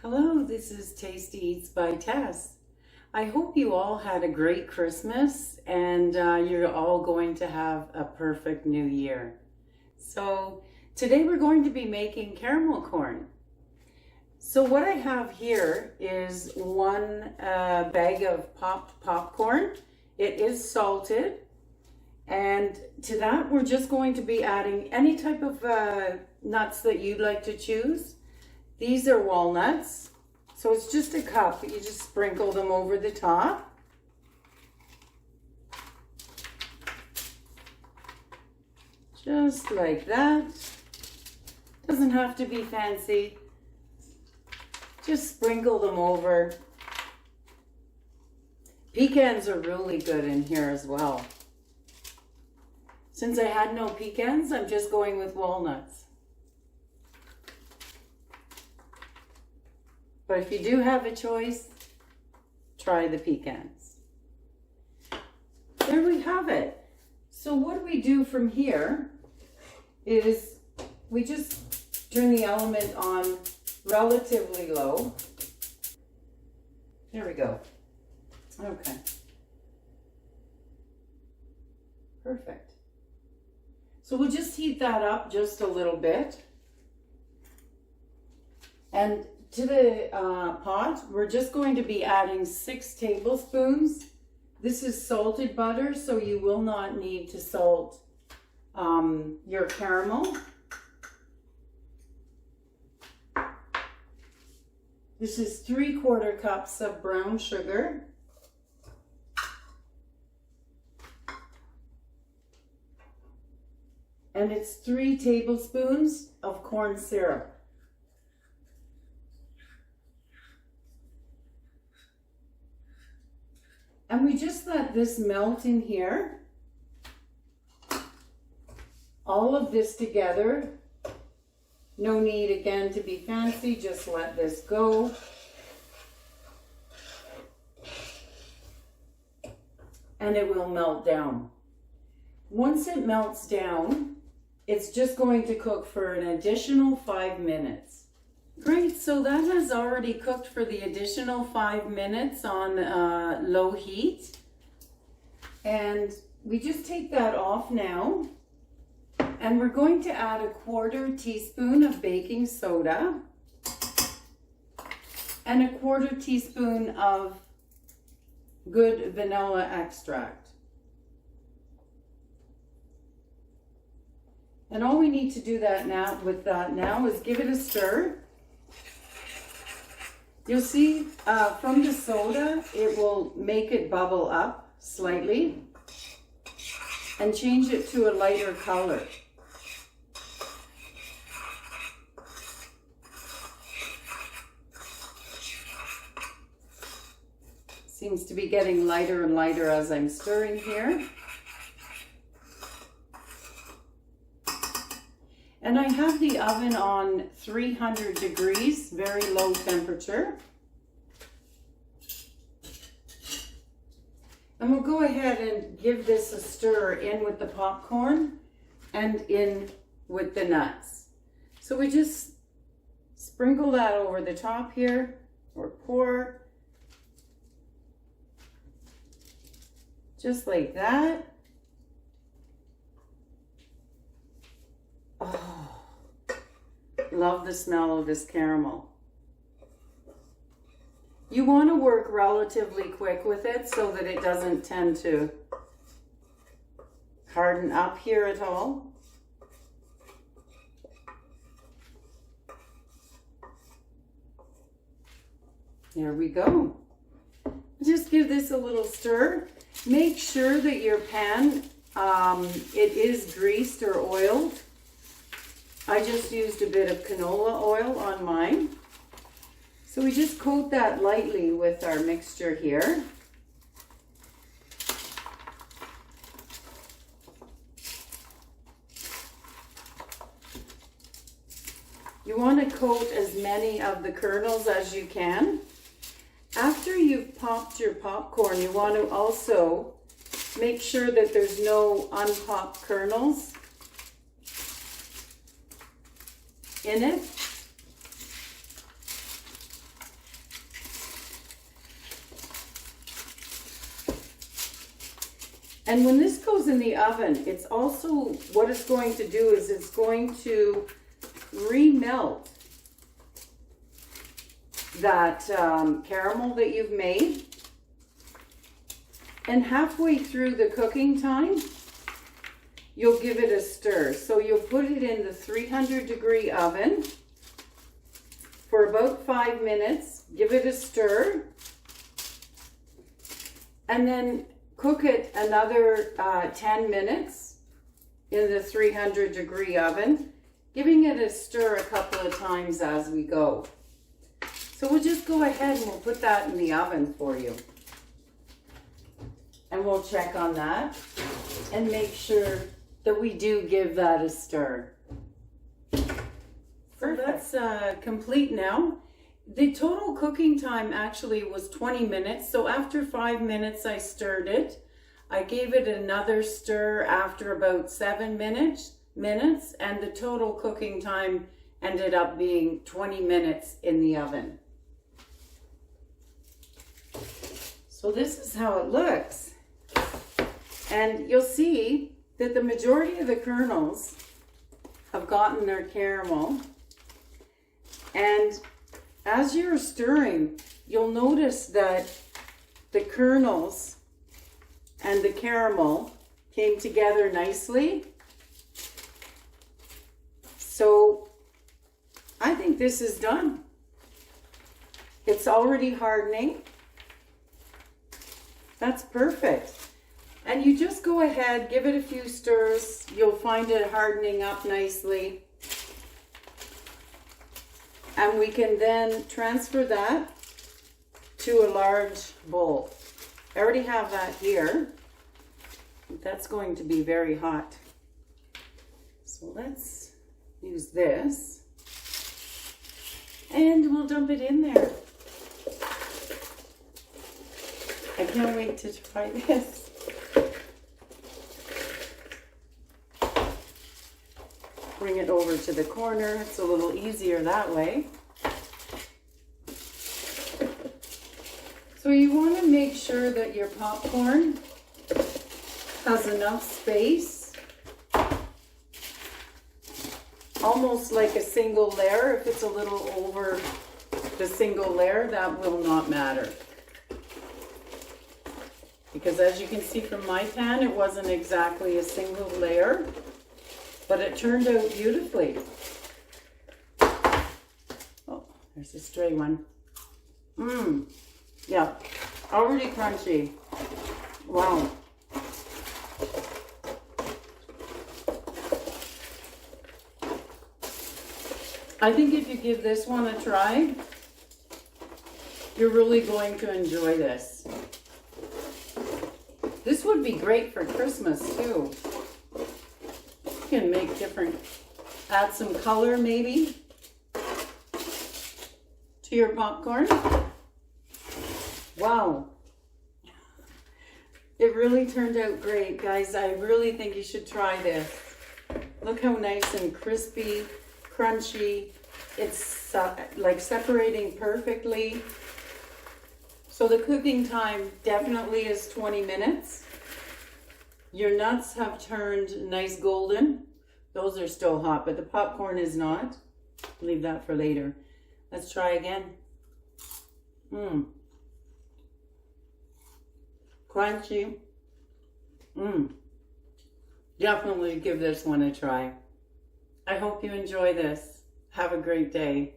Hello, this is Tasty Eats by Tess. I hope you all had a great Christmas and you're all going to have a perfect new year. So today we're going to be making caramel corn. So what I have here is one bag of popped popcorn. It is salted, and to that we're just going to be adding any type of nuts that you'd like to choose. These are walnuts, so it's just a cup. You just sprinkle them over the top. Just like that. Doesn't have to be fancy. Just sprinkle them over. Pecans are really good in here as well. Since I had no pecans, I'm just going with walnuts. But if you do have a choice, try the pecans. There we have it. So what we do from here is we just turn the element on relatively low. There we go. Okay. Perfect. So we'll just heat that up just a little bit. And to the pot, we're just going to be adding 6 tablespoons. This is salted butter, so you will not need to salt your caramel. This is 3/4 cups of brown sugar. And it's 3 tablespoons of corn syrup. And we just let this melt in here. All of this together. No need again to be fancy, just let this go. And it will melt down. Once it melts down, it's just going to cook for an additional 5 minutes. Great, so that has already cooked for the additional 5 minutes on low heat. And we just take that off now. And we're going to add 1/4 teaspoon of baking soda and 1/4 teaspoon of good vanilla extract. And all we need to do with that now is give it a stir. You'll see from the soda, it will make it bubble up slightly and change it to a lighter color. Seems to be getting lighter and lighter as I'm stirring here. And I have the oven on 300 degrees, very low temperature. And we'll go ahead and give this a stir in with the popcorn and in with the nuts. So we just sprinkle that over the top here, or pour. Just like that. Oh, love the smell of this caramel. You want to work relatively quick with it so that it doesn't tend to harden up here at all. There we go. Just give this a little stir. Make sure that your pan, it is greased or oiled. I just used a bit of canola oil on mine. So we just coat that lightly with our mixture here. You want to coat as many of the kernels as you can. After you've popped your popcorn, you want to also make sure that there's no unpopped kernels in it. And when this goes in the oven, it's also, what it's going to do is it's going to remelt that caramel that you've made. And halfway through the cooking time, you'll give it a stir. So you'll put it in the 300-degree oven for about 5 minutes. Give it a stir. And then cook it another 10 minutes in the 300-degree oven, giving it a stir a couple of times as we go. So we'll just go ahead and we'll put that in the oven for you. And we'll check on that and make sure that we do give that a stir. So that's complete now. The total cooking time actually was 20 minutes. So after 5 minutes, I stirred it. I gave it another stir after about 7 minutes, and the total cooking time ended up being 20 minutes in the oven. So this is how it looks. And you'll see that the majority of the kernels have gotten their caramel. And as you're stirring, you'll notice that the kernels and the caramel came together nicely. So I think this is done. It's already hardening. That's perfect. And you just go ahead, give it a few stirs. You'll find it hardening up nicely. And we can then transfer that to a large bowl. I already have that here. That's going to be very hot. So let's use this. And we'll dump it in there. I can't wait to try this. Bring it over to the corner. It's a little easier that way. So you want to make sure that your popcorn has enough space, almost like a single layer. If it's a little over the single layer, that will not matter. Because as you can see from my pan, it wasn't exactly a single layer, but it turned out beautifully. Oh, there's a stray one. Yeah, already crunchy. Wow. I think if you give this one a try, you're really going to enjoy this. This would be great for Christmas too. You can make different, add some color maybe to your popcorn. Wow. It really turned out great, guys. I really think you should try this. Look how nice and crispy, crunchy. It's like separating perfectly. So the cooking time definitely is 20 minutes. Your nuts have turned nice golden. Those are still hot, but the popcorn is not. Leave that for later. Let's try again. Crunchy. Definitely give this one a try. I hope you enjoy this. Have a great day.